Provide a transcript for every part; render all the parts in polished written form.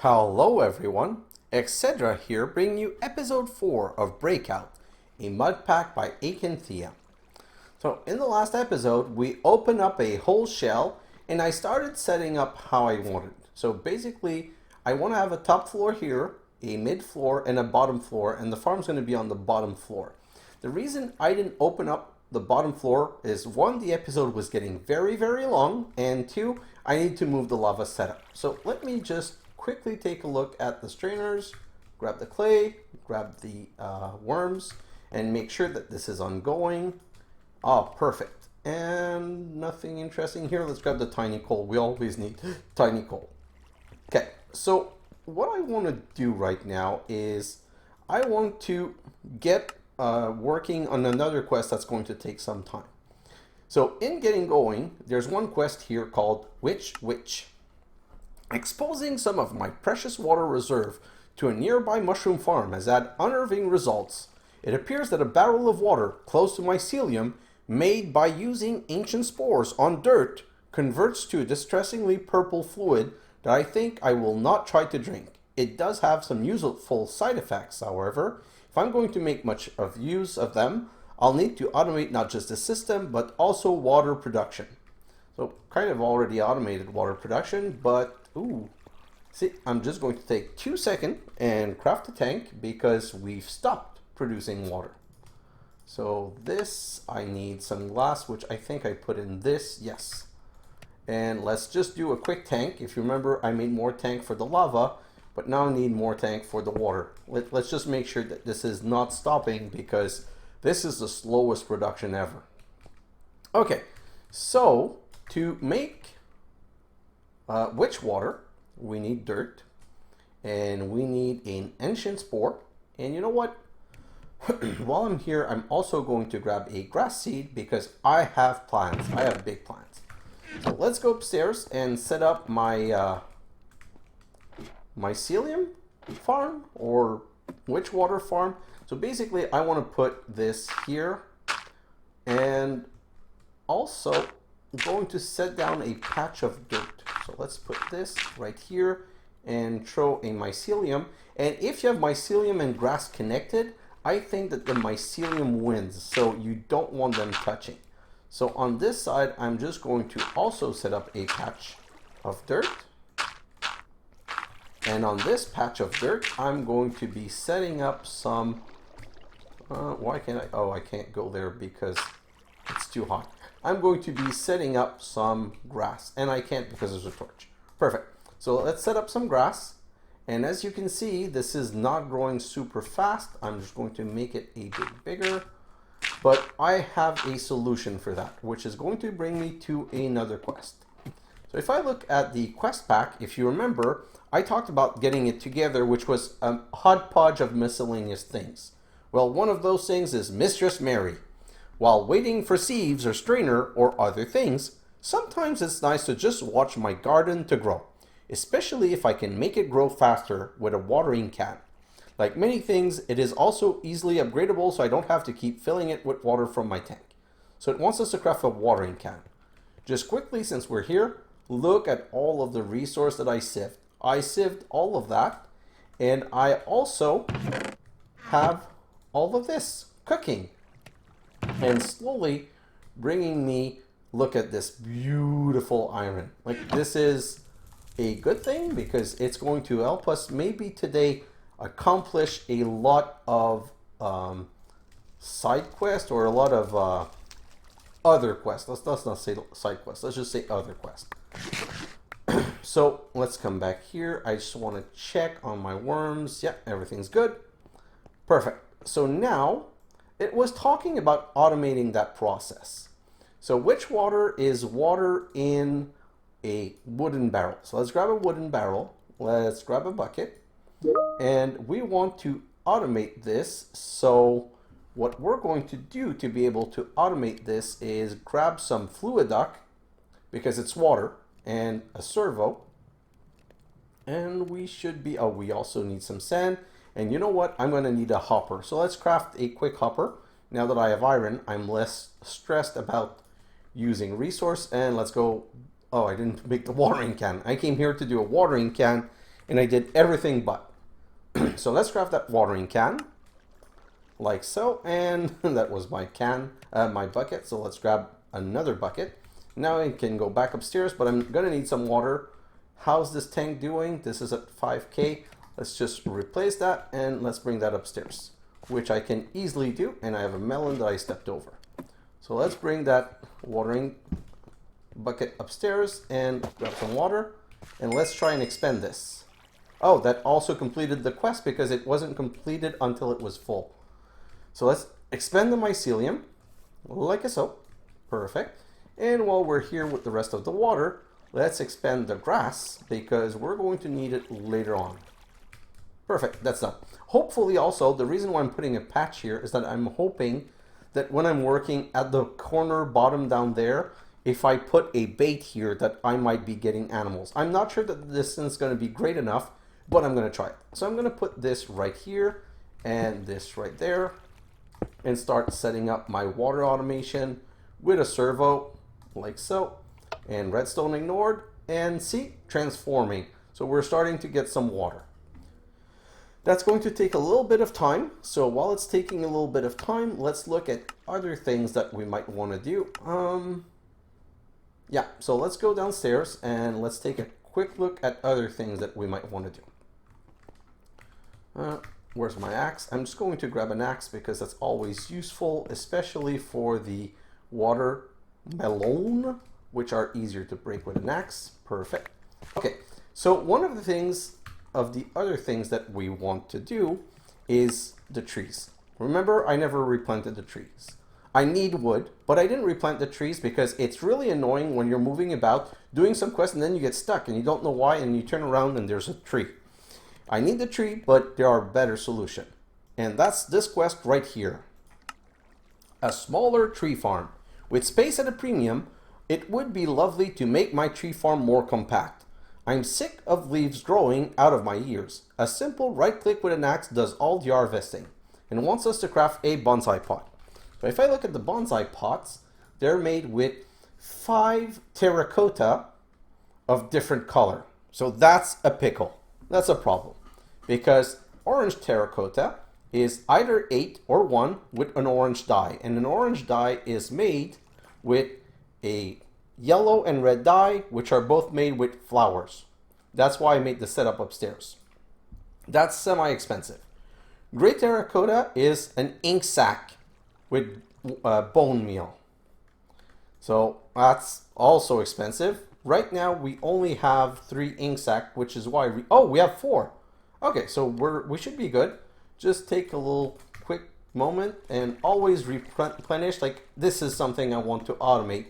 Hello everyone, xHedra here bringing you episode 4 of Breakout, a Modpack by acanthea. So in the last episode we opened up a whole shell and I started setting up how I wanted. So basically I want to have a top floor here, a mid floor and a bottom floor, and the farm's going to be on the bottom floor. The reason I didn't open up the bottom floor is one, the episode was getting very long, and two, I need to move the lava setup. So let me just quickly take a look at the strainers, grab the clay, grab the worms, and make sure that this is ongoing. Oh, perfect. And nothing interesting here. Let's grab the tiny coal. We always need tiny coal. Okay, so what I want to do right now is I want to get working on another quest that's going to take some time. So in getting going, there's one quest here called Wich Witch. Exposing some of my precious water reserve to a nearby mushroom farm has had unnerving results. It appears that a barrel of water close to mycelium, made by using ancient spores on dirt, converts to a distressingly purple fluid that I think I will not try to drink. It does have some useful side effects, however. If I'm going to make much of use of them, I'll need to automate not just the system, but also water production. So kind of already automated water production, but ooh, see, I'm just going to take 2 seconds and craft a tank because we've stopped producing water. So this, I need some glass, which I think I put in this, yes. And let's just do a quick tank. If you remember, I made more tank for the lava, but now I need more tank for the water. Let's just make sure that this is not stopping because this is the slowest production ever. Okay, so to make witch water, we need dirt, and we need an ancient spore. And you know what? While I'm here, I'm also going to grab a grass seed because I have plants. I have big plants. So let's go upstairs and set up my mycelium farm or witch water farm. So basically, I want to put this here, and also I'm going to set down a patch of dirt. So let's put this right here and throw a mycelium. And if you have mycelium and grass connected, I think that the mycelium wins, so you don't want them touching. So on this side, I'm just going to also set up a patch of dirt. And on this patch of dirt, I'm going to be setting up some, why can't I, oh, I can't go there because it's too hot. I'm going to be setting up some grass, and I can't because there's a torch. Perfect. So let's set up some grass. And as you can see, this is not growing super fast. I'm just going to make it a bit bigger. But I have a solution for that, which is going to bring me to another quest. So if I look at the quest pack, if you remember, I talked about getting it together, which was a hodgepodge of miscellaneous things. Well, one of those things is Mistress Mary. While waiting for sieves or strainer or other things, sometimes it's nice to just watch my garden to grow, especially if I can make it grow faster with a watering can. Like many things, it is also easily upgradable, so I don't have to keep filling it with water from my tank. So it wants us to craft a watering can. Just quickly, since we're here, look at all of the resource that I sieved. I sieved all of that, and I also have all of this cooking. And slowly bringing me, look at this beautiful iron. Like, this is a good thing because it's going to help us maybe today accomplish a lot of side quests or a lot of other quests. Let's not say side quests. Let's just say other quests. So let's come back here. I just want to check on my worms. Yep, everything's good. Perfect. So now it was talking about automating that process. So witch water is water in a wooden barrel. So let's grab a wooden barrel. Let's grab a bucket. And we want to automate this. So what we're going to do to be able to automate this is grab some fluid duct, because it's water, and a servo. And we should be, oh, we also need some sand. And you know what? I'm going to need a hopper. So let's craft a quick hopper. Now that I have iron, I'm less stressed about using resource. And let's go. Oh, I didn't make the watering can. I came here to do a watering can, and I did everything but. So let's grab that watering can, like so, and that was my can, my bucket. So let's grab another bucket. Now I can go back upstairs, but I'm gonna need some water. How's this tank doing? This is at 5K. Let's just replace that and let's bring that upstairs, which I can easily do. And I have a melon that I stepped over. So let's bring that watering bucket upstairs and grab some water, and let's try and expand this. Oh, that also completed the quest because it wasn't completed until it was full. So let's expand the mycelium, like so. Perfect. And while we're here with the rest of the water, let's expand the grass because we're going to need it later on. Perfect, that's done. Hopefully also, the reason why I'm putting a patch here is that I'm hoping that when I'm working at the corner bottom down there, if I put a bait here, that I might be getting animals. I'm not sure that the distance is going to be great enough, but I'm going to try it. So I'm going to put this right here and this right there and start setting up my water automation with a servo, like so, and redstone ignored, and see, transforming. So we're starting to get some water. That's going to take a little bit of time. So while it's taking a little bit of time, let's look at other things that we might want to do. Yeah, so let's go downstairs and let's take a quick look at other things that we might want to do. Where's my axe? I'm just going to grab an axe because that's always useful, especially for the watermelon, which are easier to break with an axe. Perfect. Okay, so one of the other things that we want to do is the trees. Remember, I never replanted the trees. I need wood, but I didn't replant the trees because it's really annoying when you're moving about, doing some quest, and then you get stuck and you don't know why, and you turn around and there's a tree. I need the tree, but there are better solutions. And that's this quest right here. A smaller tree farm. With space at a premium, it would be lovely to make my tree farm more compact. I'm sick of leaves growing out of my ears. A simple right click with an axe does all the harvesting and wants us to craft a bonsai pot. So if I look at the bonsai pots, they're made with 5 terracotta of different color. So that's a pickle. That's a problem. Because orange terracotta is either 8 or 1 with an orange dye. And an orange dye is made with a yellow and red dye, which are both made with flowers. That's why I made the setup upstairs. That's semi-expensive. Gray terracotta is an ink sac with bone meal. So that's also expensive. Right now we only have 3 ink sac, which is why we have 4. Okay, so we should be good. Just take a little quick moment and always replenish. Like, this is something I want to automate,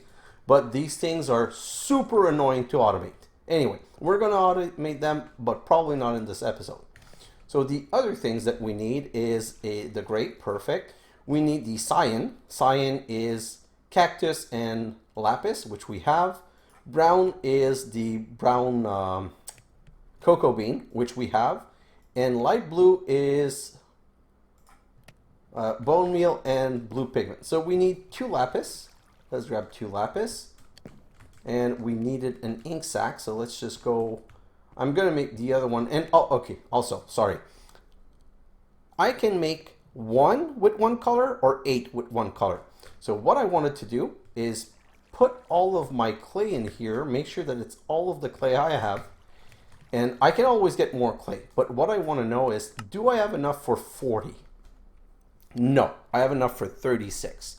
but these things are super annoying to automate. Anyway, we're gonna automate them, but probably not in this episode. So the other things that we need is the grape, perfect. We need the cyan. Cyan is cactus and lapis, which we have. Brown is the brown cocoa bean, which we have. And light blue is bone meal and blue pigment. So we need 2 lapis. Let's grab 2 lapis. And we needed an ink sac, so let's just go. I'm gonna make the other one. And oh, okay, also, sorry. I can make 1 with 1 color or 8 with 1 color. So what I wanted to do is put all of my clay in here, make sure that it's all of the clay I have, and I can always get more clay. But what I want to know is, do I have enough for 40? No, I have enough for 36.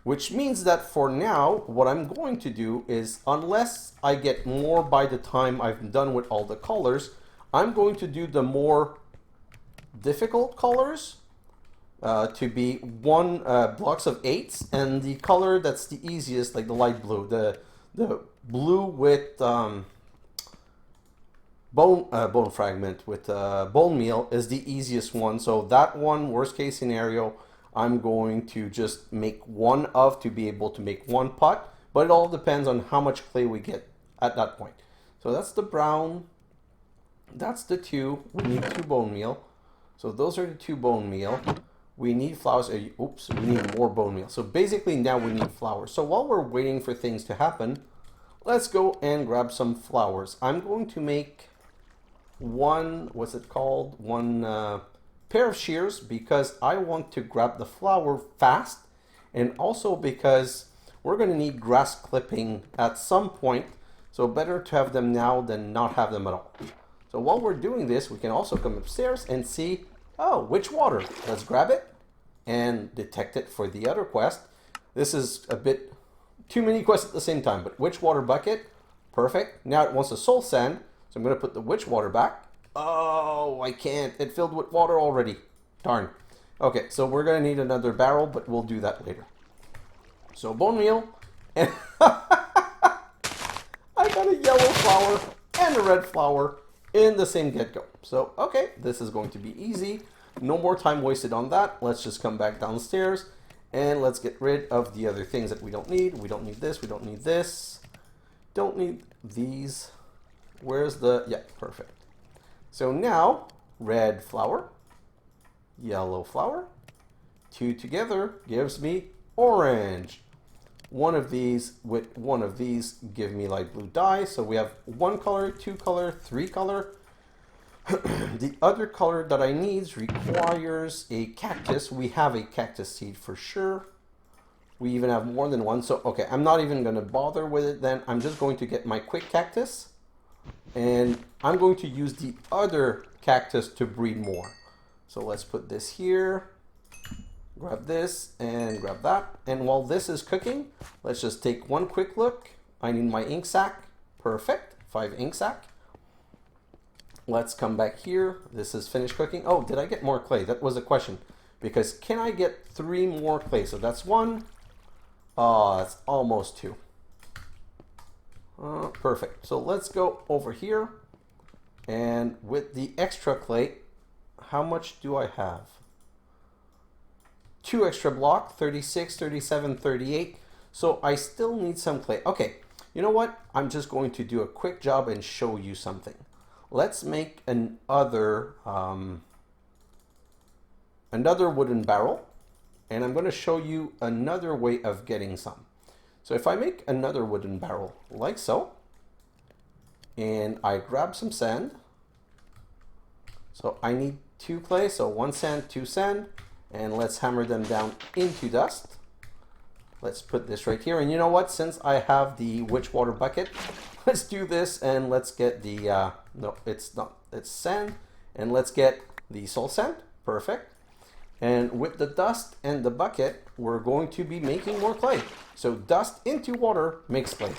Which means that for now, what I'm going to do is, unless I get more by the time I'm done with all the colors, I'm going to do the more difficult colors to be 1 blocks of 8s, and the color that's the easiest, like the light blue, the blue with bone fragment with bone meal is the easiest one. So that one, worst case scenario, I'm going to just make 1 of to be able to make 1 pot, but it all depends on how much clay we get at that point. So that's the brown, that's the 2, we need 2 bone meal. So those are the 2 bone meal. We need flowers, oops, we need more bone meal. So basically now we need flowers. So while we're waiting for things to happen, let's go and grab some flowers. I'm going to make one, what's it called? One pair of shears because I want to grab the flower fast, and also because we're going to need grass clipping at some point. So better to have them now than not have them at all. So while we're doing this, we can also come upstairs and see, oh, witch water. Let's grab it and detect it for the other quest. This is a bit too many quests at the same time, but witch water bucket, perfect. Now it wants a soul sand, so I'm going to put the witch water back. Oh, I can't. It filled with water already. Darn. Okay, so we're going to need another barrel, but we'll do that later. So bone meal, and I got a yellow flower and a red flower in the same get-go. So, okay, this is going to be easy. No more time wasted on that. Let's just come back downstairs and let's get rid of the other things that we don't need. We don't need this. We don't need this. Don't need these. Where's the... Yeah, perfect. So now, red flower, yellow flower, 2 together gives me orange. One of these with one of these give me light blue dye. So we have 1 color, 2 color, 3 color. The other color that I need requires a cactus. We have a cactus seed for sure. We even have more than one. So, okay, I'm not even going to bother with it then. I'm just going to get my quick cactus. And I'm going to use the other cactus to breed more. So let's put this here. Grab this and grab that. And while this is cooking, let's just take one quick look. I need my ink sac. Perfect. 5 ink sac. Let's come back here. This is finished cooking. Oh, did I get more clay? That was a question. Because can I get 3 more clay? So that's 1. Oh, that's almost 2. Perfect. So let's go over here. And with the extra clay, how much do I have? 2 extra block, 36, 37, 38. So I still need some clay. Okay, you know what? I'm just going to do a quick job and show you something. Let's make another wooden barrel. And I'm going to show you another way of getting some. So if I make another wooden barrel like so, and I grab some sand. So I need 2 clay, so 1 sand, 2 sand. And let's hammer them down into dust. Let's put this right here. And you know what? Since I have the witch water bucket, let's do this and let's get the, no, it's not, it's sand. And let's get the soul sand. Perfect. And with the dust and the bucket, we're going to be making more clay. So dust into water makes clay.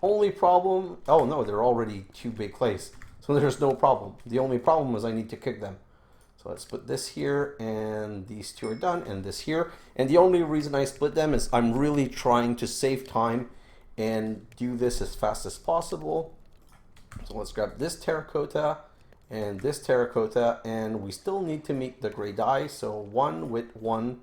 Only problem, oh no, they're already 2 big clays. So there's no problem. The only problem is I need to cook them. So let's put this here, and these 2 are done, and this here. And the only reason I split them is I'm really trying to save time and do this as fast as possible. So let's grab this terracotta and this terracotta, and we still need to make the gray dye. So 1 with 1,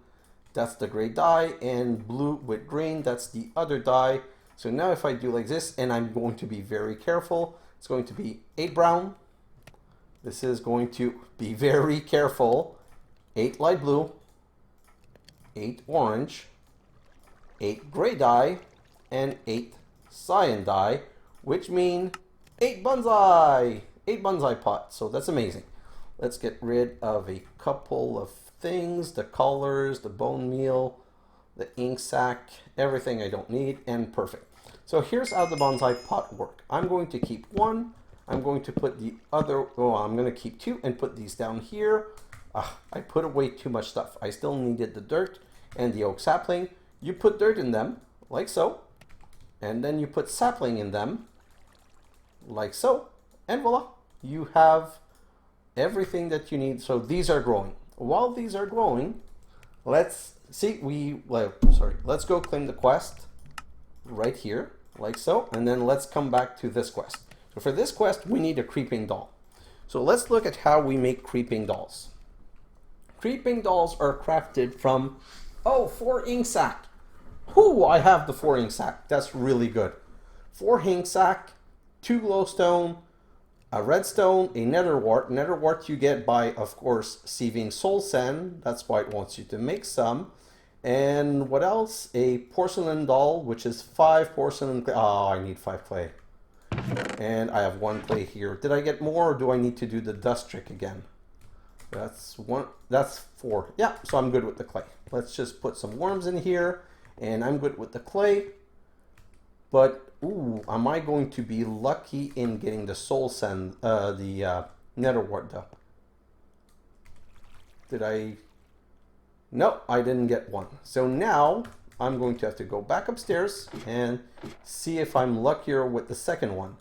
that's the gray dye, and blue with green, that's the other dye. So now if I do like this, and I'm going to be very careful, it's going to be 8 brown. This is going to be very careful. 8 light blue, 8 orange, 8 gray dye, and 8 cyan dye, which mean 8 bonsai. 8 bonsai pots. So that's amazing. Let's get rid of a couple of things, the colors, the bone meal, the ink sac, everything I don't need, and perfect. So here's how the bonsai pot work. I'm going to keep 1. I'm going to put the other, oh, I'm going to keep 2 and put these down here. I put away too much stuff. I still needed the dirt and the oak sapling. You put dirt in them, like so. And then you put sapling in them, like so. And voila, you have everything that you need. So these are growing. While these are growing, let's see, let's go claim the quest right here, like so. And then let's come back to this quest. So for this quest, we need a creeping doll. So let's look at how we make creeping dolls. Creeping dolls are crafted from, 4 ink sac. I have the 4 ink sac. That's really good. 4 ink sac, 2 glowstone, a redstone, a netherwart. Netherwart you get by, of course, sieving soul sand. That's why it wants you to make some. And what else? A porcelain doll, which is 5 porcelain clay. Oh, I need 5 clay. And I have 1 clay here. Did I get more, or do I need to do the dust trick again? That's 1, that's 4. Yeah, so I'm good with the clay. Let's just put some worms in here, and I'm good with the clay. But, ooh, am I going to be lucky in getting the soul sand, the netherwort though? Did I? No, I didn't get one. So now I'm going to have to go back upstairs and see if I'm luckier with the second one.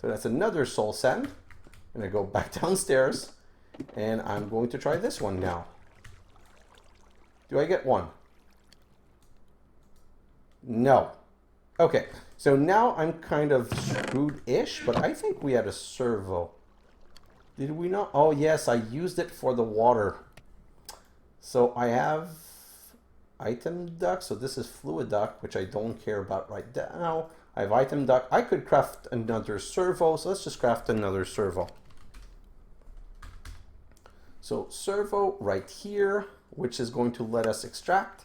So that's another soul sand. I'm going to go back downstairs and I'm going to try this one now. Do I get one? No. Okay, so now I'm kind of screwed-ish, but I think we had a servo. Did we not? Oh yes, I used it for the water. So I have item duct, so this is fluid duct, which I don't care about right now. I have item duct. I could craft another servo, so let's just craft another servo. So servo right here, which is going to let us extract.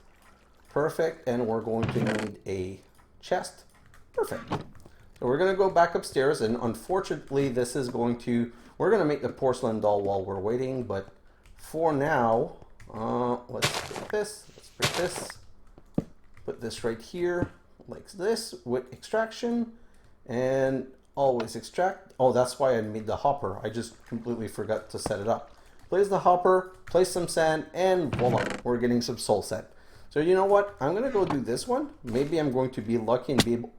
Perfect, and we're going to need a chest. Perfect. So we're going to go back upstairs, and unfortunately this is going to, we're going to make the porcelain doll while we're waiting, but for now, let's put this, put this right here, like this, with extraction, and always extract. Oh, that's why I made the hopper. I just completely forgot to set it up. Place the hopper, place some sand, and voila, we're getting some soul sand. So you know what? I'm gonna go do this one. Maybe I'm going to be lucky and be able,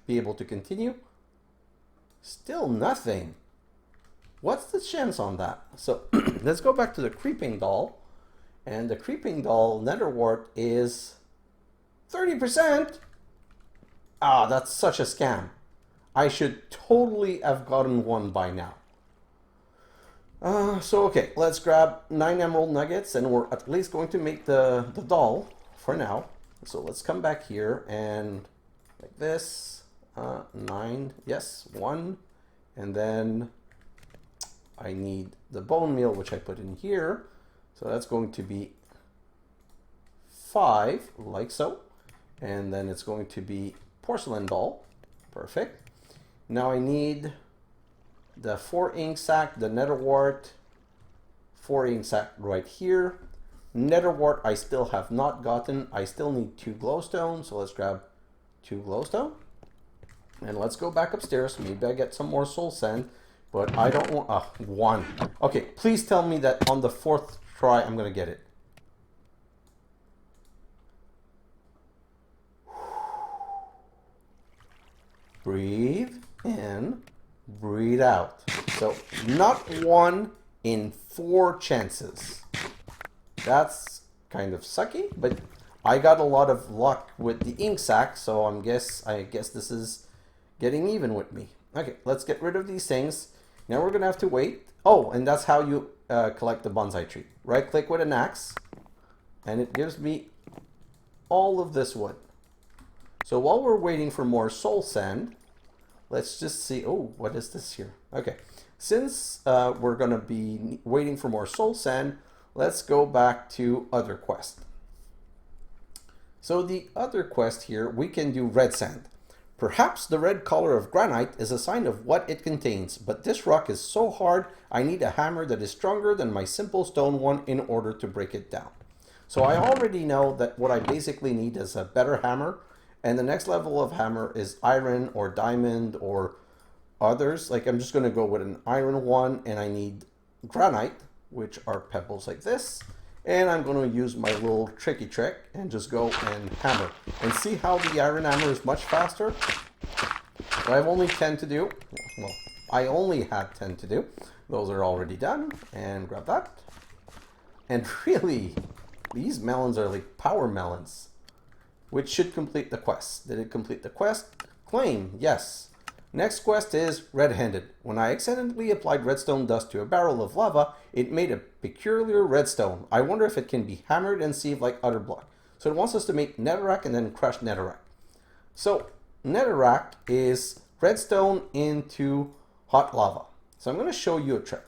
be able to continue. Still nothing. What's the chance on that? So let's go back to the creeping doll. And the creeping doll netherwort is 30%. Ah, that's such a scam. I should totally have gotten one by now. So okay, let's grab 9 emerald nuggets, and we're at least going to make the doll for now. So let's come back here and like this, 9, yes, 1, and then I need the bone meal, which I put in here. So that's going to be 5, like so. And then it's going to be porcelain doll. Perfect. Now I need the 4 ink sac, the netherwort, 4 ink sac right here. Netherwort I still have not gotten. I still need 2 glowstone, so let's grab 2 glowstone. And let's go back upstairs. Maybe I get some more soul sand, but I don't want, 1. Okay, please tell me that on the 4th try I'm gonna get it. Breathe in, breathe out. So not 1 in 4 chances. That's kind of sucky, but I got a lot of luck with the ink sac, so I guess this is getting even with me. Okay, let's get rid of these things. Now we're gonna have to wait. Oh, and that's how you collect the bonsai tree. Right click with an axe, and it gives me all of this wood. So while we're waiting for more soul sand, let's just see. Oh, what is this here? Okay, since we're gonna be waiting for more soul sand, let's go back to other quest. So the other quest here, we can do red sand. Perhaps the red color of granite is a sign of what it contains, but this rock is so hard, I need a hammer that is stronger than my simple stone one in order to break it down. So I already know that what I basically need is a better hammer, and the next level of hammer is iron or diamond or others. Like I'm just going to go with an iron one, and I need granite, which are pebbles like this. And I'm going to use my little tricky trick and just go and hammer. And see how the iron hammer is much faster? So I have only 10 to do. Well, I only had 10 to do. Those are already done. And grab that. And really, these melons are like power melons, which should complete the quest. Did it complete the quest? Claim, yes. Next quest is red-handed. When I accidentally applied redstone dust to a barrel of lava, it made a peculiar redstone. I wonder if it can be hammered and sieved like other block. So it wants us to make netherrack and then crush netherrack. So netherrack is redstone into hot lava. So I'm going to show you a trick.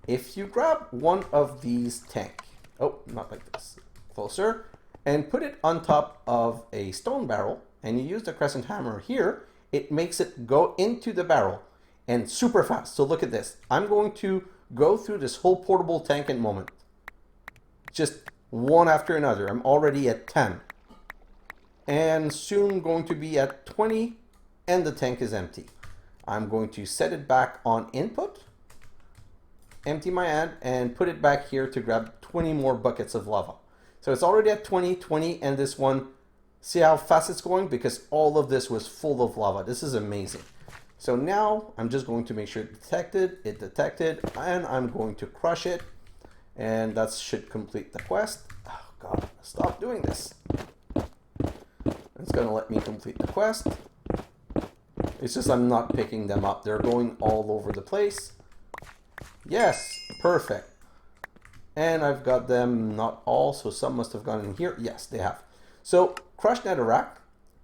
If you grab one of these tank, oh, not like this, closer, and put it on top of a stone barrel, and you use the crescent hammer here, it makes it go into the barrel and super fast. So look at this. I'm going to go through this whole portable tank in a moment. Just one after another. I'm already at 10. And soon going to be at 20 and the tank is empty. I'm going to set it back on input, empty my ad, and put it back here to grab 20 more buckets of lava. So it's already at 20, and this one, see how fast it's going? Because all of this was full of lava. This is amazing. So now I'm just going to make sure it detected, and I'm going to crush it. And that should complete the quest. Oh God, stop doing this. It's gonna let me complete the quest. It's just I'm not picking them up. They're going all over the place. Yes, perfect. And I've got them not all, so some must have gone in here. Yes, they have. So crushed netherrack,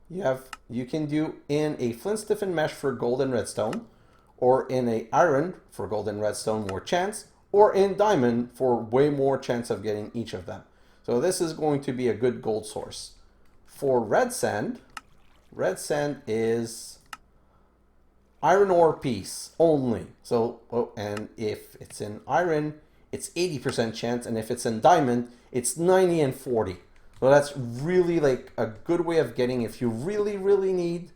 you can do in a flint stiffened mesh for gold and redstone, or in a iron for gold and redstone more chance, or in diamond for way more chance of getting each of them. So this is going to be a good gold source. For red sand is iron ore piece only. So, and if it's in iron, it's 80% chance, and if it's in diamond, it's 90 and 40. So that's really like a good way of getting, if you really, really need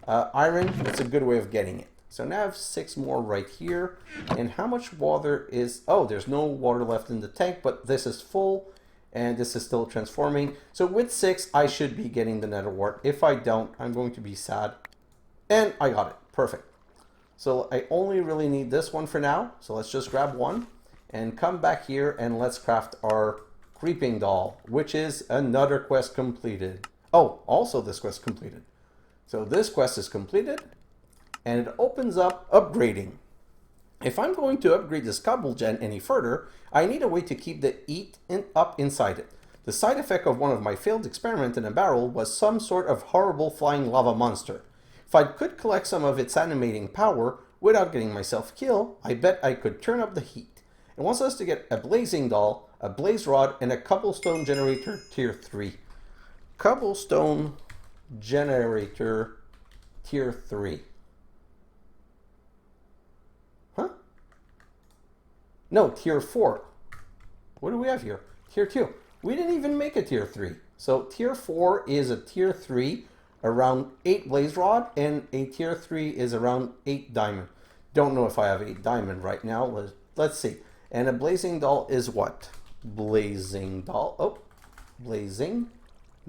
iron, it's a good way of getting it. So now I have 6 more right here. And how much water is, oh, there's no water left in the tank, but this is full and this is still transforming. So with 6, I should be getting the nether wart. If I don't, I'm going to be sad. And I got it, perfect. So I only really need this one for now. So let's just grab one and come back here and let's craft our creeping doll, which is another quest completed. Oh, also this quest completed. So this quest is completed and it opens up upgrading. If I'm going to upgrade this cobble gen any further, I need a way to keep the heat up inside it. The side effect of one of my failed experiments in a barrel was some sort of horrible flying lava monster. If I could collect some of its animating power without getting myself killed, I bet I could turn up the heat. It wants us to get a blazing doll, a blaze rod, and a cobblestone generator tier 3. Cobblestone generator tier 3. Huh? No, tier 4. What do we have here? Tier 2. We didn't even make a tier 3. So tier 4 is a tier 3 around 8 blaze rod, and a tier 3 is around 8 diamond. Don't know if I have 8 diamond right now. Let's see. And a blazing doll is what? Blazing doll. Oh, blazing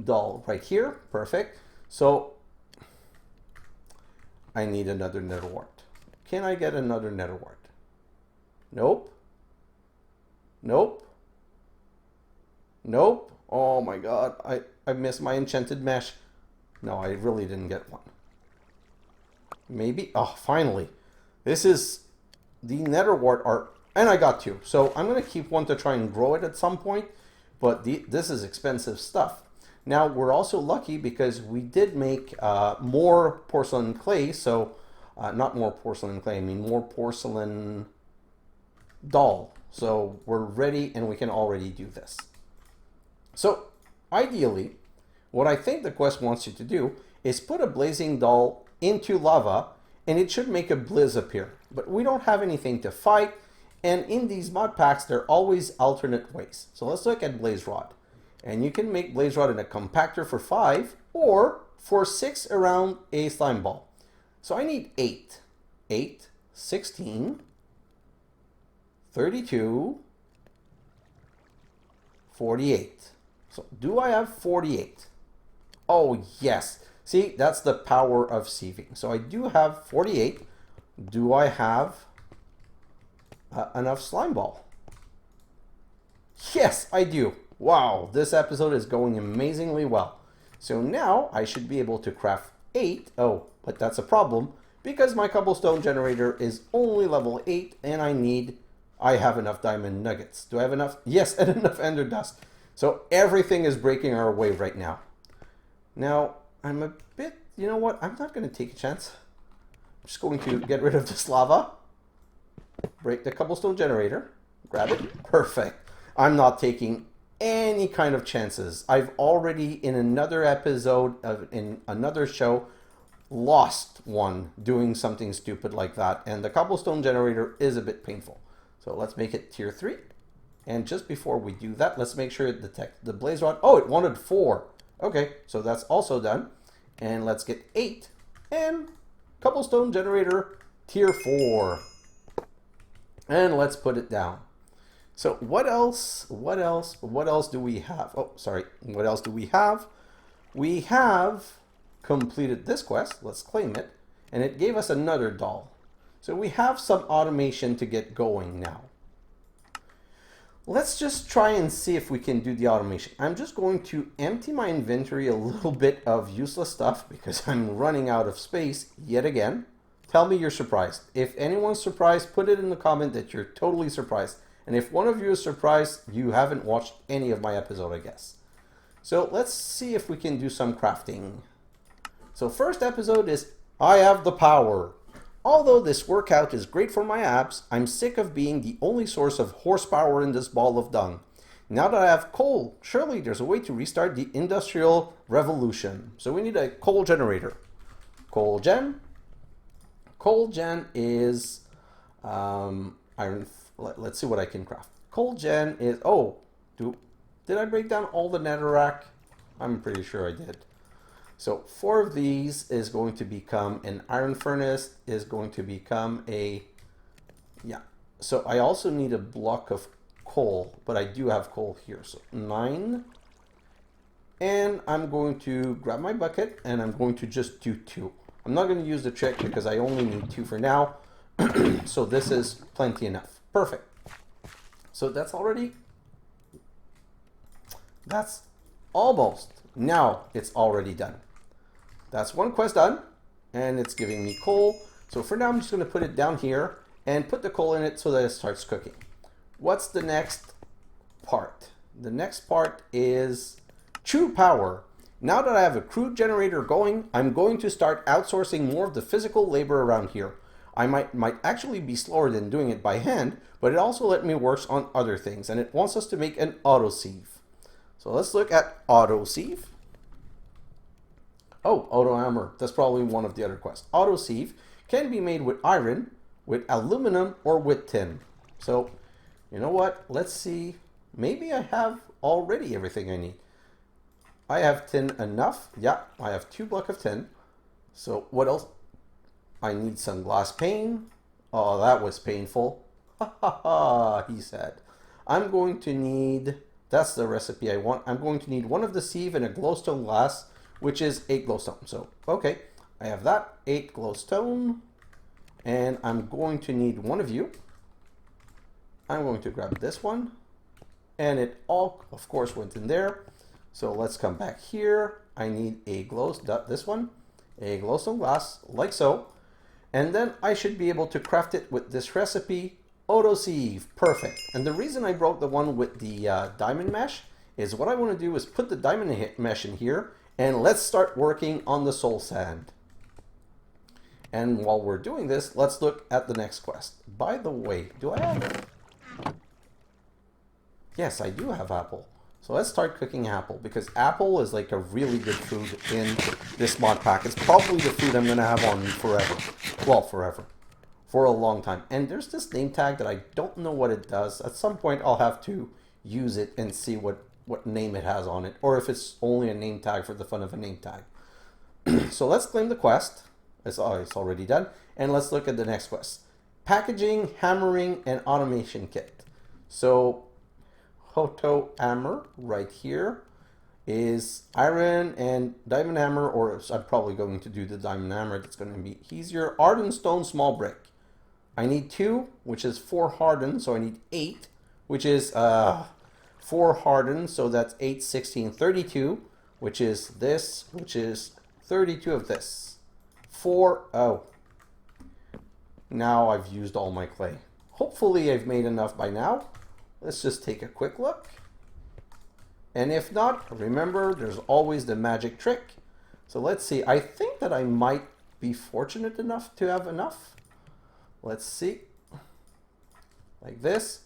doll right here. Perfect. So I need another nether wart. Can I get another nether wart? Nope. Nope. Nope. Oh my God. I missed my enchanted mesh. No, I really didn't get one. Maybe. Oh, finally. This is the nether wart art. And I got 2. So I'm going to keep one to try and grow it at some point. But this is expensive stuff. Now, we're also lucky because we did make more porcelain clay. So, not more porcelain clay. I mean, more porcelain doll. So, we're ready and we can already do this. So, ideally, what I think the quest wants you to do is put a blazing doll into lava and it should make a blizz appear. But we don't have anything to fight. And in these mod packs, there are always alternate ways. So let's look at blaze rod. And you can make blaze rod in a compactor for 5 or for 6 around a slime ball. So I need 8. 8, 16, 32, 48. So do I have 48? Oh, yes. See, that's the power of sieving. So I do have 48. Do I have enough slime ball? Yes, I do. Wow, this episode is going amazingly well. So now I should be able to craft 8. Oh, but that's a problem because my cobblestone generator is only level 8 and I have enough diamond nuggets. Do I have enough? Yes, and enough ender dust. So everything is breaking our way right now. Now, I'm a bit, you know what? I'm not going to take a chance. I'm just going to get rid of this lava. Break the cobblestone generator. Grab it. Perfect. I'm not taking any kind of chances. I've already, in another episode, in another show, lost one doing something stupid like that, and the cobblestone generator is a bit painful. So let's make it tier 3. And just before we do that, let's make sure it detects the blaze rod. Oh, it wanted 4. Okay, so that's also done. And let's get 8. And cobblestone generator tier 4. And let's put it down. So what else do we have? Oh, sorry. What else do we have? We have completed this quest. Let's claim it. And it gave us another doll. So we have some automation to get going now. Let's just try and see if we can do the automation. I'm just going to empty my inventory a little bit of useless stuff because I'm running out of space yet again. Tell me you're surprised. If anyone's surprised, put it in the comment that you're totally surprised. And if one of you is surprised, you haven't watched any of my episode, I guess. So let's see if we can do some crafting. So first episode is I have the power. Although this workout is great for my abs, I'm sick of being the only source of horsepower in this ball of dung. Now that I have coal, surely there's a way to restart the industrial revolution. So we need a coal generator. Coal gen. Coal gen is iron. Let's see what I can craft. Coal gen is, did I break down all the netherrack? I'm pretty sure I did. So 4 of these is going to become an iron furnace, is going to become a, So I also need a block of coal, but I do have coal here. So 9. And I'm going to grab my bucket and I'm going to just do 2. I'm not going to use the trick because I only need 2 for now. So this is plenty enough. Perfect. So that's almost. Now it's already done. That's one quest done, and it's giving me coal. So for now, I'm just going to put it down here and put the coal in it so that it starts cooking. What's the next part? The next part is true power. Now that I have a crude generator going, I'm going to start outsourcing more of the physical labor around here. I might actually be slower than doing it by hand, but it also let me work on other things, and it wants us to make an auto sieve. So let's look at auto sieve. Oh, auto hammer. That's probably one of the other quests. Auto sieve can be made with iron, with aluminum, or with tin. So, you know what? Let's see. Maybe I have already everything I need. I have tin enough. Yeah, I have 2 blocks of tin. So what else? I need some glass pane. Oh, that was painful. Ha ha ha, he said. I'm going to need, that's the recipe I want. I'm going to need 1 of the sieve and a glowstone glass, which is 8 glowstone. So, okay, I have that, 8 glowstone, and I'm going to need 1 of you. I'm going to grab this one, and it all, of course, went in there. So let's come back here. I need a this one, a glowstone glass, like so, and then I should be able to craft it with this recipe, auto sieve. Perfect. And the reason I broke the one with the diamond mesh is what I want to do is put the diamond mesh in here. And let's start working on the soul sand. And while we're doing this, let's look at the next quest. By the way, do I have... Yes, I do have apple. So let's start cooking apple, because apple is like a really good food in this mod pack. It's probably the food I'm going to have on forever. Well, forever. For a long time. And there's this name tag that I don't know what it does. At some point, I'll have to use it and see what name it has on it, or if it's only a name tag for the fun of a name tag. So let's claim the quest. It's already done. And let's look at the next quest. Packaging, hammering, and automation kit. So Hoto hammer right here is iron and diamond hammer, or I'm probably going to do the diamond hammer. That's going to be easier. Hardened stone small brick. I need 2, which is 4 hardened, so I need 8, which is 4 hardened, so that's 8, 16, 32, which is this, which is 32 of this. 4, oh. Now I've used all my clay. Hopefully I've made enough by now. Let's just take a quick look. And if not, remember, there's always the magic trick. So let's see. I think that I might be fortunate enough to have enough. Let's see. Like this.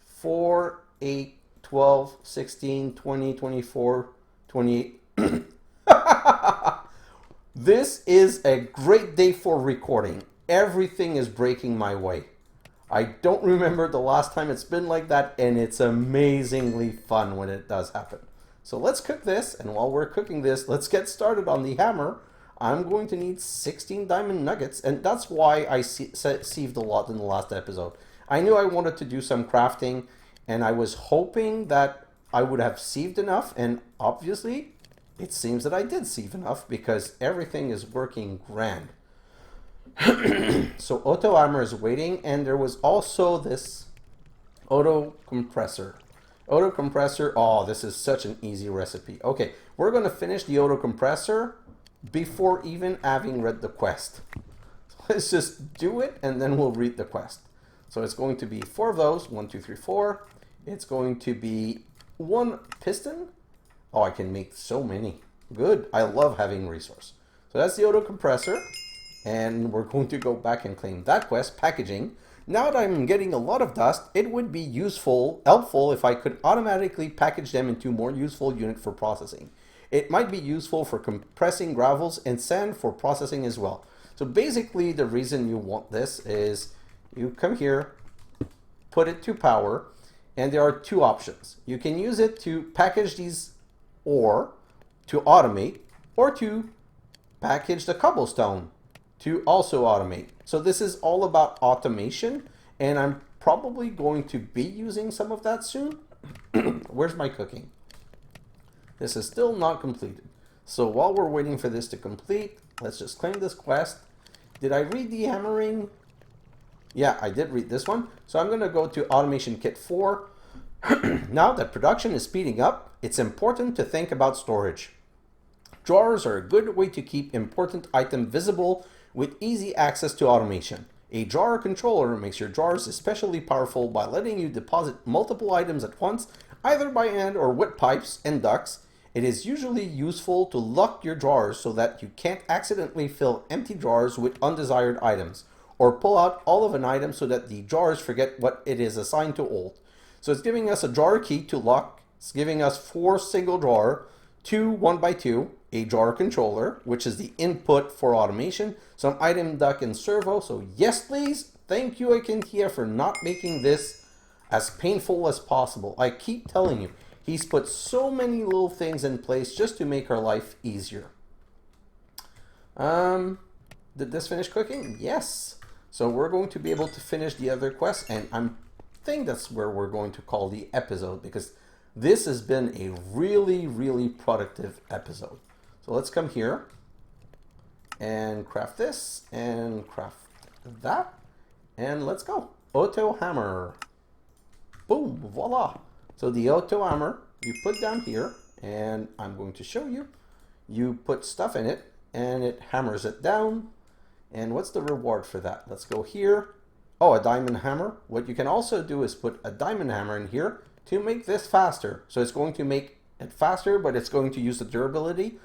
4, 8, 12, 16, 20, 24, 28. This is a great day for recording. Everything is breaking my way. I don't remember the last time it's been like that, and it's amazingly fun when it does happen. So let's cook this, and while we're cooking this, let's get started on the hammer. I'm going to need 16 diamond nuggets, and that's why I sieved a lot in the last episode. I knew I wanted to do some crafting, and I was hoping that I would have sieved enough, and obviously it seems that I did sieve enough because everything is working grand. So auto hammer is waiting, and there was also this auto compressor. Auto compressor, oh, this is such an easy recipe. Okay, we're going to finish the auto compressor before even having read the quest. So let's just do it, and then we'll read the quest. So it's going to be 4 of those, 1, 2, 3, 4. It's going to be 1 piston. Oh, I can make so many. Good, I love having resource. So that's the auto compressor, and we're going to go back and claim that quest, packaging. Now that I'm getting a lot of dust, it would be helpful if I could automatically package them into more useful unit for processing. It might be useful for compressing gravels and sand for processing as well. So basically the reason you want this is you come here, put it to power, and there are 2 options. You can use it to package these ore to automate, or to package the cobblestone to also automate. So this is all about automation, and I'm probably going to be using some of that soon. Where's my cooking? This is still not completed. So while we're waiting for this to complete, let's just claim this quest. Did I read the hammering? Yeah, I did read this one. So I'm going to go to Automation Kit 4. Now that production is speeding up, it's important to think about storage. Drawers are a good way to keep important items visible with easy access to automation. A drawer controller makes your drawers especially powerful by letting you deposit multiple items at once, either by hand or with pipes and ducts. It is usually useful to lock your drawers so that you can't accidentally fill empty drawers with undesired items, or pull out all of an item so that the drawers forget what it is assigned to hold. So it's giving us a drawer key to lock. It's giving us 4 single drawer, 2 1x2, a drawer controller, which is the input for automation, some item duct and servo. So yes, please. Thank you, acanthea, for not making this as painful as possible. I keep telling you, he's put so many little things in place just to make our life easier. Did this finish cooking? Yes. So we're going to be able to finish the other quest, and I think that's where we're going to call the episode, because this has been a really, really productive episode. So let's come here and craft this and craft that, and let's go. Auto hammer. Boom, voila. So the auto hammer, you put down here, and I'm going to show you. You put stuff in it, and it hammers it down. And what's the reward for that? Let's go here. Oh, a diamond hammer. What you can also do is put a diamond hammer in here to make this faster. So it's going to make it faster, but it's going to use the durability.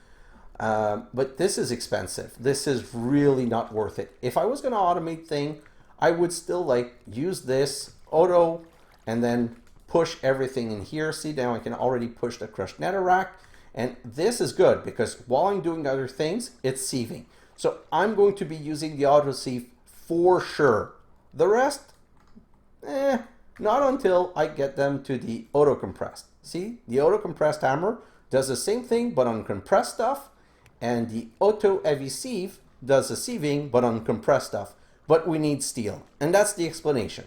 But this is expensive. This is really not worth it. If I was going to automate thing, I would still use this auto and then push everything in here. See, now I can already push the crushed netherrack. And this is good because while I'm doing other things, it's sieving. So I'm going to be using the auto sieve for sure. The rest, not until I get them to the auto compressed. See, the auto compressed hammer does the same thing but on compressed stuff, and the auto heavy sieve does the sieving but on compressed stuff. But we need steel, and that's the explanation.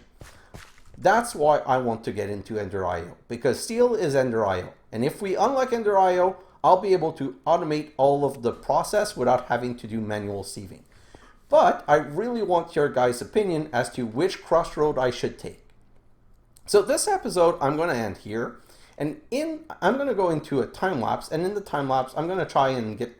That's why I want to get into Ender IO, because steel is Ender IO, and if we unlock Ender IO, I'll be able to automate all of the process without having to do manual sieving. But I really want your guys' opinion as to which crossroad I should take. So this episode, I'm going to end here. And I'm going to go into a time lapse. And in the time lapse, I'm going to try and get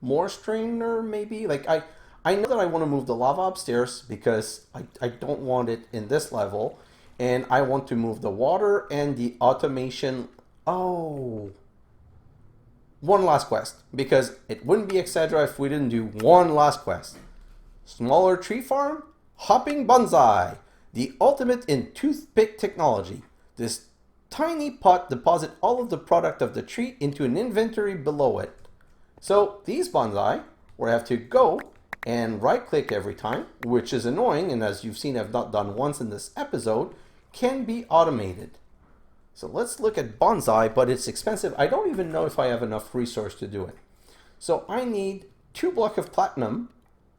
more strainer, maybe. I know that I want to move the lava upstairs because I don't want it in this level. And I want to move the water and the automation. Oh, one last quest. Because it wouldn't be xHedra if we didn't do one last quest. Smaller tree farm, Hopping Bonzai, the ultimate in toothpick technology. This tiny pot deposits all of the product of the tree into an inventory below it. So these bonsai where I have to go and right click every time, which is annoying, and as you've seen I've not done once in this episode, can be automated. So let's look at bonsai, but it's expensive. I don't even know if I have enough resource to do it. So I need 2 blocks of platinum.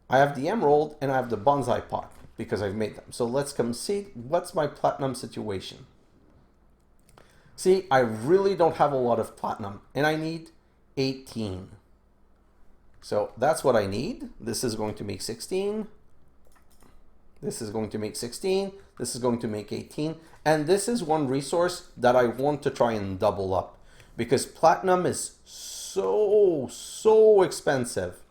I have the emerald and I have the bonsai pot because I've made them. So let's come see what's my platinum situation. See, I really don't have a lot of platinum and I need 18. So that's what I need. This is going to make 16. This is going to make 16. This is going to make 18. And this is one resource that I want to try and double up because platinum is so expensive.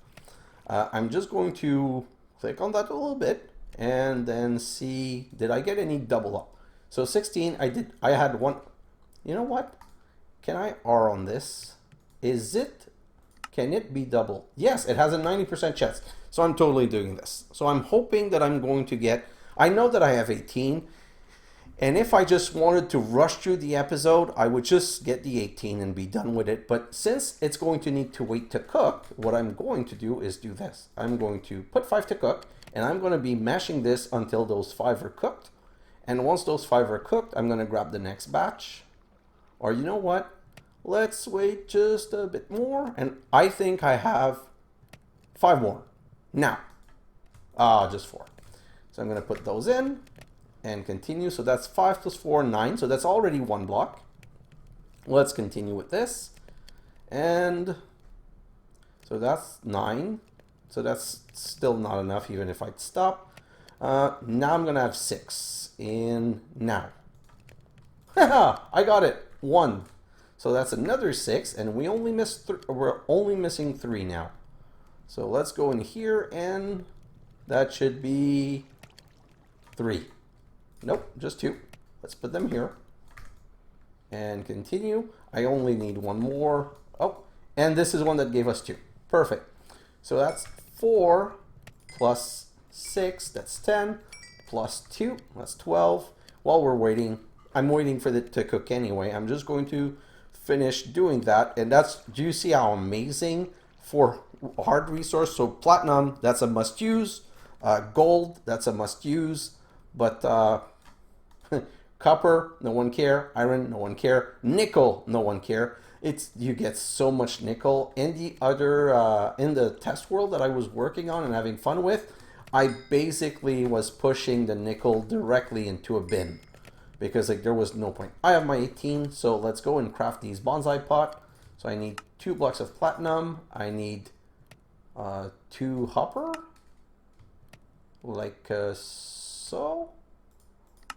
I'm just going to click on that a little bit and then see, did I get any double up? So 16, I had one. You know what? Can I R on this? Can it be double? Yes, it has a 90% chance. So I'm totally doing this. So I'm hoping that I'm going to get, I know that I have 18. And if I just wanted to rush through the episode, I would just get the 18 and be done with it. But since it's going to need to wait to cook, what I'm going to do is do this. I'm going to put 5 to cook, and I'm going to be mashing this until those 5 are cooked. And once those 5 are cooked, I'm going to grab the next batch. Or you know what? Let's wait just a bit more. And I think I have 5 more. Now, just 4. So I'm going to put those in and continue. So that's 5 plus 4, 9. So that's already 1 block. Let's continue with this. And so that's 9. So that's still not enough even if I'd stop. Now I'm going to have 6 in now. Haha, I got it. 1. So that's another 6, and we're only missing 3 now. So let's go in here, and that should be 3. Nope, just 2. Let's put them here and continue. I only need 1 more. Oh, and this is one that gave us 2. Perfect. So that's 4 plus 6, that's 10, plus 2, that's 12. While we're waiting, I'm waiting for it to cook anyway. I'm just going to finish doing that. And that's, do you see how amazing for hard resource? So platinum, that's a must use. Gold, that's a must use. But copper, no one care. Iron, no one care. Nickel, no one care. You get so much nickel. In the other, in the test world that I was working on and having fun with, I basically was pushing the nickel directly into a bin because like there was no point. I have my 18, so let's go and craft these bonsai pot. So I need 2 blocks of platinum. I need 2 hopper, like so.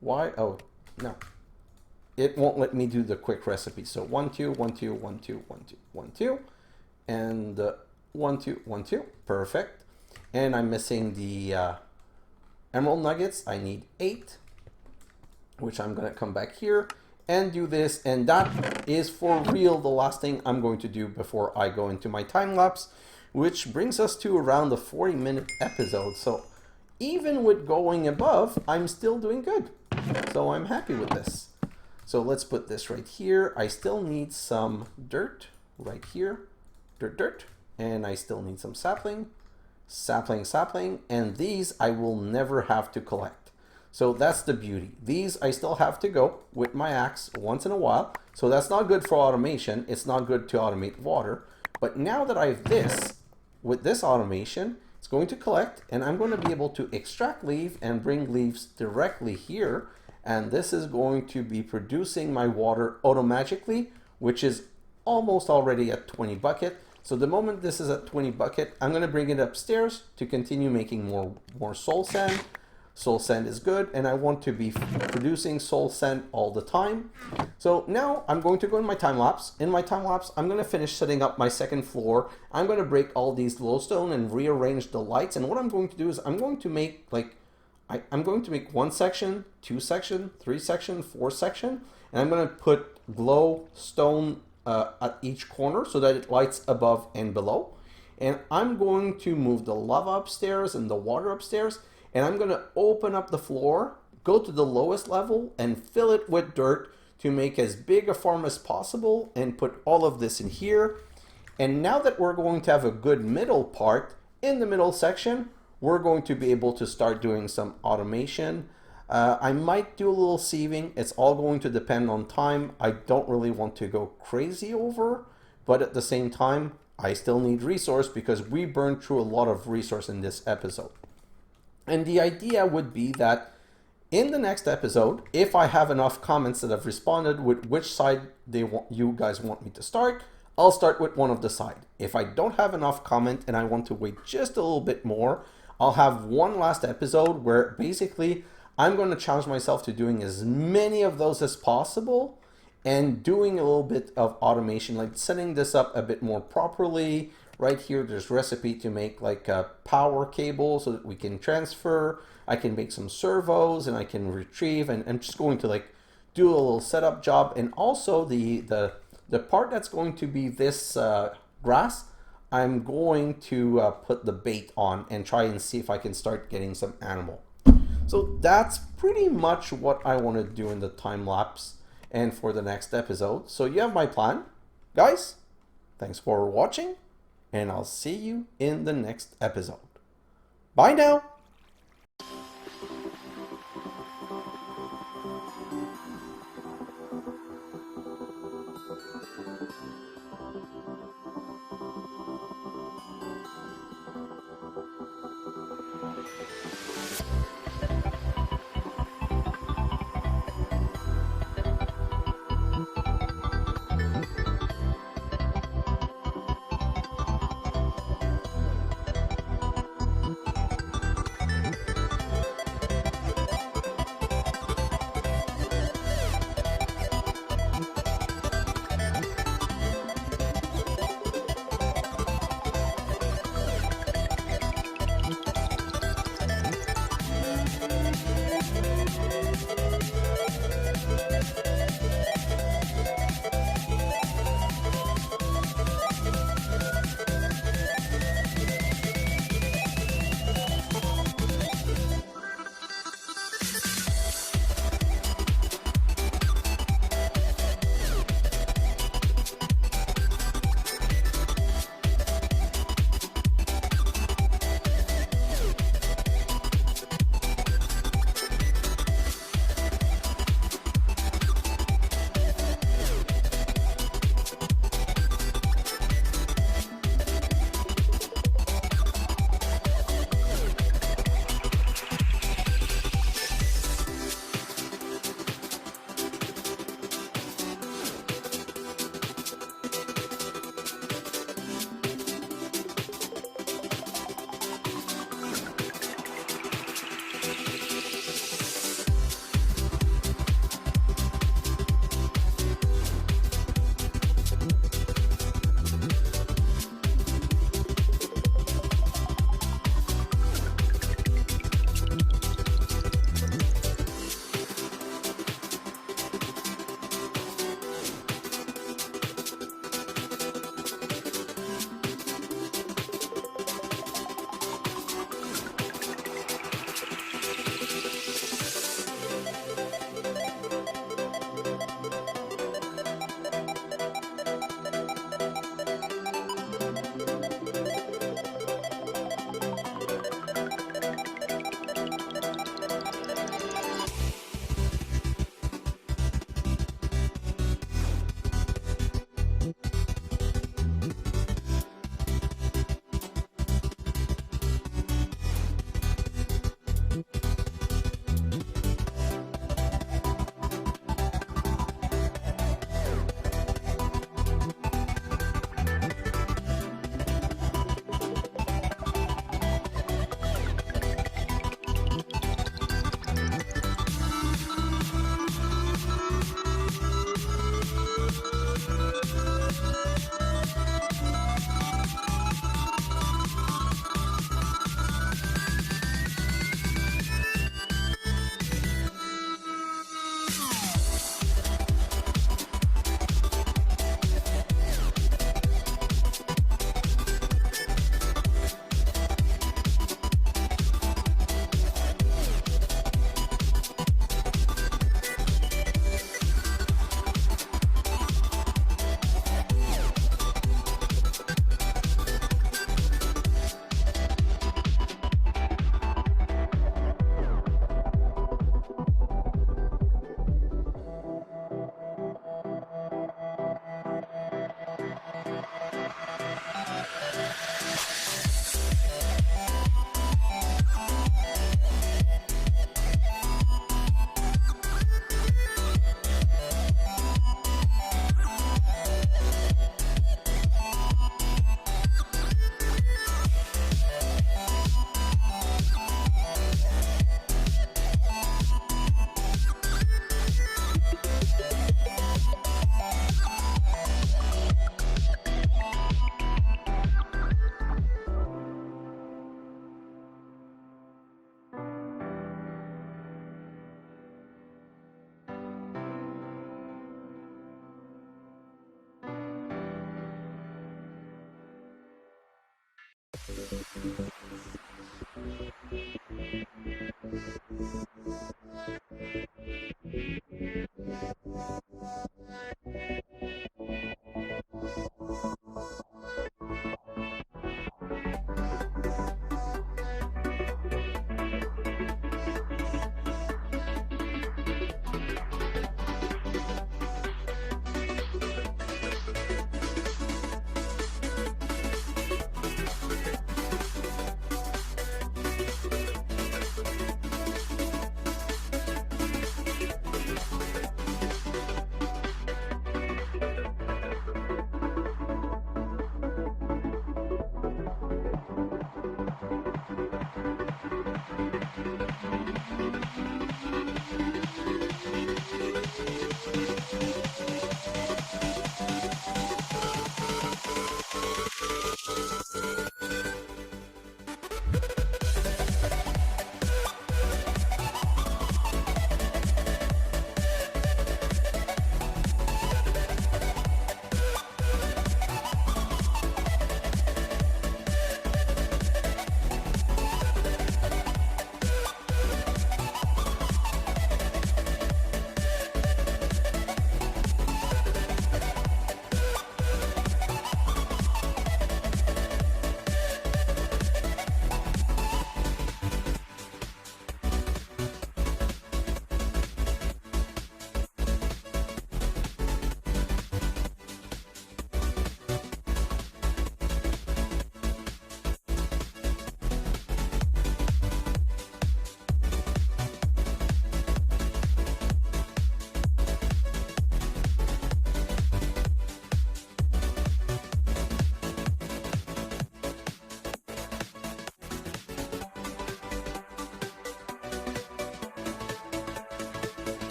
Why? Oh no, it won't let me do the quick recipe. So 1 2 1 2 1 2 1 2 1 2 and 1 2 1 2. Perfect. And I'm missing the emerald nuggets. I need 8, which I'm going to come back here and do this. And that is for real the last thing I'm going to do before I go into my time lapse, which brings us to around the 40-minute episode. So even with going above, I'm still doing good. So I'm happy with this. So let's put this right here. I still need some dirt right here. Dirt. And I still need some sapling. Sapling. And these I will never have to collect. So that's the beauty. These I still have to go with my axe once in a while. So that's not good for automation. It's not good to automate water. But now that I have this, with this automation, it's going to collect, and I'm going to be able to extract leaf and bring leaves directly here. And this is going to be producing my water automatically, which is almost already at 20 bucket. So the moment this is at 20 bucket, I'm going to bring it upstairs to continue making more soul sand. Soul sand is good, and I want to be producing soul sand all the time. So now I'm going to go in my time lapse. In my time lapse, I'm going to finish setting up my second floor. I'm going to break all these glowstone and rearrange the lights. And what I'm going to do is I'm going to make I'm going to make 1 section, 2 section, 3 section, 4 section, and I'm going to put glowstone at each corner so that it lights above and below. And I'm going to move the lava upstairs and the water upstairs. And I'm going to open up the floor, go to the lowest level, and fill it with dirt to make as big a farm as possible and put all of this in here. And now that we're going to have a good middle part, in the middle section, we're going to be able to start doing some automation. I might do a little sieving. It's all going to depend on time. I don't really want to go crazy over, but at the same time, I still need resource because we burned through a lot of resource in this episode. And the idea would be that in the next episode, if I have enough comments that have responded with which side you guys want me to start, I'll start with one of the side. If I don't have enough comment and I want to wait just a little bit more, I'll have one last episode where basically I'm going to challenge myself to doing as many of those as possible and doing a little bit of automation, like setting this up a bit more properly. Right here, there's recipe to make like a power cable so that we can transfer. I can make some servos and I can retrieve, and I'm just going to like do a little setup job. And also the part that's going to be this grass, I'm going to put the bait on and try and see if I can start getting some animal. So that's pretty much what I want to do in the time lapse and for the next episode. So you have my plan. Guys, thanks for watching, and I'll see you in the next episode. Bye now.